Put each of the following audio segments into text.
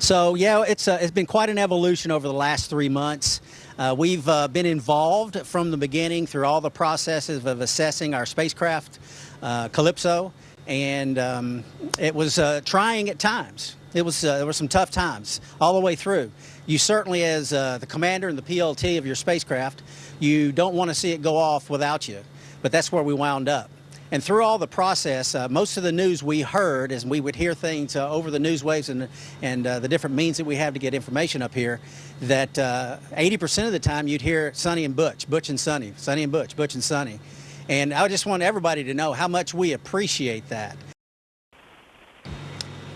So yeah, it's been quite an evolution over the last 3 months. We've been involved from the beginning through all the processes of assessing our spacecraft, Calypso, and it was trying at times. There were some tough times all the way through. You certainly, as the commander and the PLT of your spacecraft, you don't want to see it go off without you, but that's where we wound up. And through all the process, most of the news we heard, as we would hear things over the news waves and the different means that we have to get information up here, that 80% of the time you'd hear Suni and Butch, Butch and Suni, Suni and Butch, Butch and Suni. And I just want everybody to know how much we appreciate that.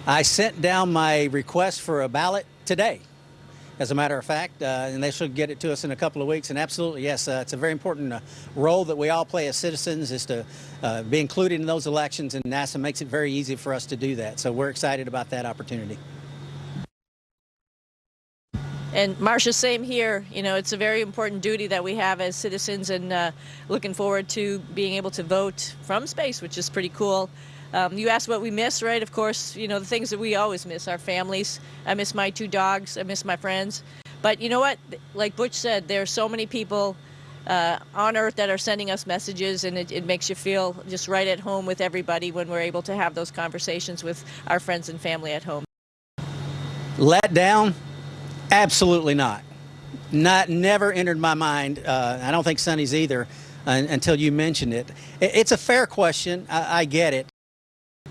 I sent down my request for a ballot today, as a matter of fact, and they should get it to us in a couple of weeks. And absolutely, yes, it's a very important role that we all play as citizens, is to be included in those elections, and NASA makes it very easy for us to do that. So we're excited about that opportunity. And Marcia, same here. You know, it's a very important duty that we have as citizens, and looking forward to being able to vote from space, which is pretty cool. You asked what we miss, right? Of course, you know, the things that we always miss, our families. I miss my 2 dogs. I miss my friends. But you know what? Like Butch said, there are so many people on Earth that are sending us messages, and it makes you feel just right at home with everybody when we're able to have those conversations with our friends and family at home. Let down? Absolutely not. Never entered my mind. I don't think Suni's either until you mentioned it. It's a fair question. I get it.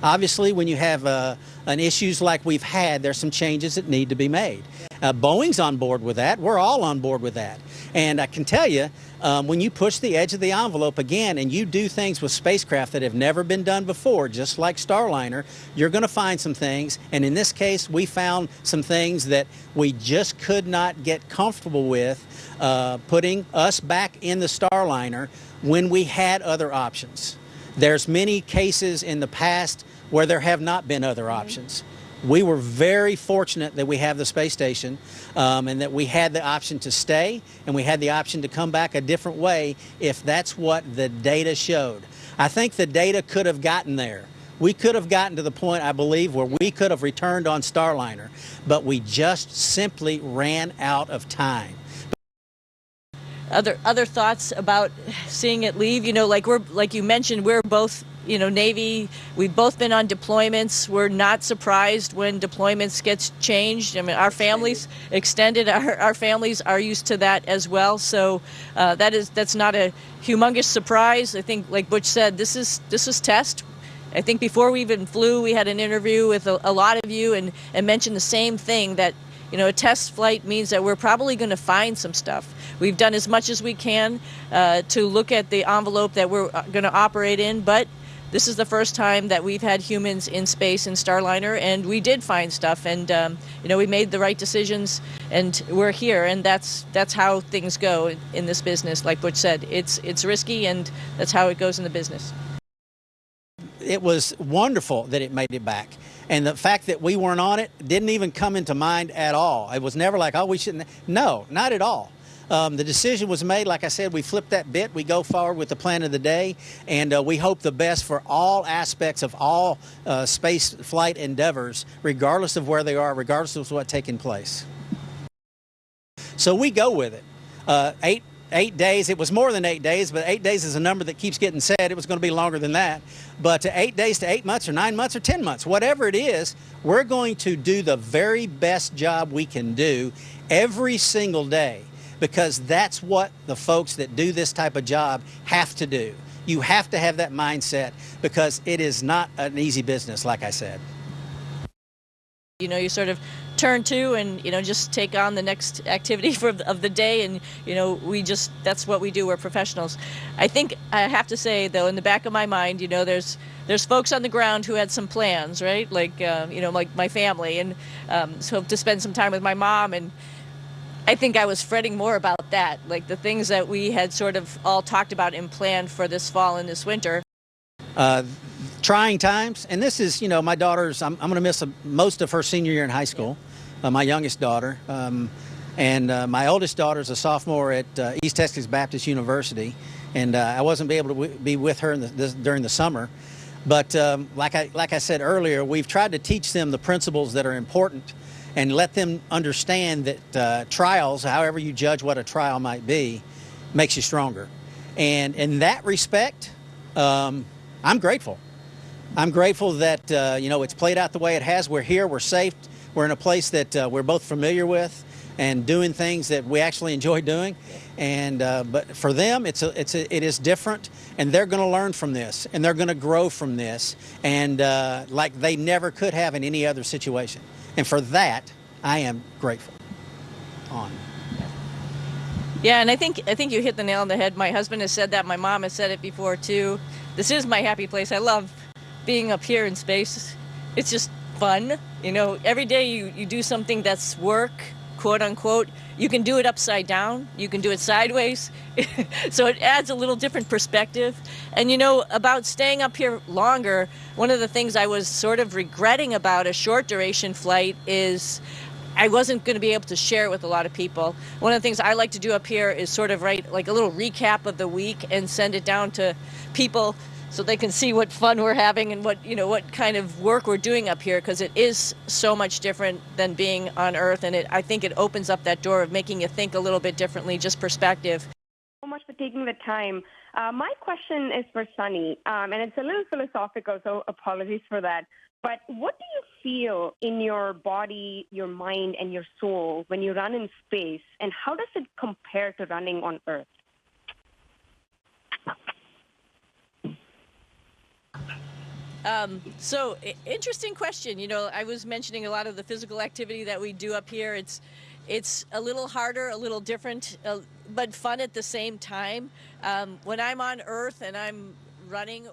Obviously, when you have an issues like we've had, there's some changes that need to be made. Boeing's on board with that. We're all on board with that. And I can tell you, when you push the edge of the envelope again and you do things with spacecraft that have never been done before, just like Starliner, you're going to find some things. And in this case, we found some things that we just could not get comfortable with putting us back in the Starliner when we had other options. There's many cases in the past where there have not been other options. We were very fortunate that we have the space station, and that we had the option to stay, and we had the option to come back a different way if that's what the data showed. I think the data could have gotten there. We could have gotten to the point, I believe, where we could have returned on Starliner, but we just simply ran out of time. Other thoughts about seeing it leave? You know, like you mentioned, we're both, you know, Navy. We've both been on deployments. We're not surprised when deployments gets changed. I mean, our families extended. Our families are used to that as well. So that's not a humongous surprise. I think, like Butch said, this is test. I think before we even flew, we had an interview with a lot of you and mentioned the same thing, that, you know, a test flight means that we're probably going to find some stuff. We've done as much as we can to look at the envelope that we're going to operate in, but this is the first time that we've had humans in space in Starliner, and we did find stuff, and you know, we made the right decisions, and we're here, and that's how things go in this business. Like Butch said, it's risky, and that's how it goes in the business. It was wonderful that it made it back. And the fact that we weren't on it didn't even come into mind at all. It was never like, oh, we shouldn't. No, not at all. The decision was made. Like I said, we flipped that bit. We go forward with the plan of the day, and we hope the best for all aspects of all space flight endeavors, regardless of where they are, regardless of what's taking place. So we go with it. 8 days. It was more than 8 days, but 8 days is a number that keeps getting said. It was going to be longer than that. But 8 days to 8 months or 9 months or 10 months, whatever it is, we're going to do the very best job we can do every single day, because that's what the folks that do this type of job have to do. You have to have that mindset, because it is not an easy business, like I said. You know, you sort of turn to and, you know, just take on the next activity of the day, and, you know, that's what we do. We're professionals. I think I have to say, though, in the back of my mind, you know, there's folks on the ground who had some plans, right? Like, you know, like my family, and so to spend some time with my mom, and I think I was fretting more about that, like the things that we had sort of all talked about and planned for this fall and this winter. Trying times, and this is, you know, my daughter's, I'm going to miss most of her senior year in high school, my youngest daughter, and my oldest daughter's a sophomore at East Texas Baptist University, and I wasn't able to be with her during the summer, but like I said earlier, we've tried to teach them the principles that are important, and let them understand that trials, however you judge what a trial might be, makes you stronger. And in that respect, I'm grateful. I'm grateful that it's played out the way it has. We're here, we're safe, we're in a place that we're both familiar with, and doing things that we actually enjoy doing. And but for them, it is different, and they're going to learn from this, and they're going to grow from this, and like they never could have in any other situation. And for that, I am grateful. Yeah, and I think you hit the nail on the head. My husband has said that. My mom has said it before too. This is my happy place. I love being up here in space. It's just fun. Every day you do something that's work, quote unquote. You can do it upside down. You can do it sideways. So it adds a little different perspective. And about staying up here longer, one of the things I was sort of regretting about a short duration flight is I wasn't going to be able to share it with a lot of people. One of the things I like to do up here is sort of write like a little recap of the week and send it down to people so they can see what fun we're having and what kind of work we're doing up here, because it is so much different than being on Earth, and I think it opens up that door of making you think a little bit differently, just perspective. So much for taking the time. My question is for Suni, and it's a little philosophical, so apologies for that. But what do you feel in your body, your mind, and your soul when you run in space, and how does it compare to running on Earth? So interesting question. I was mentioning a lot of the physical activity that we do up here. It's a little harder, a little different, but fun at the same time. When I'm on Earth and I'm running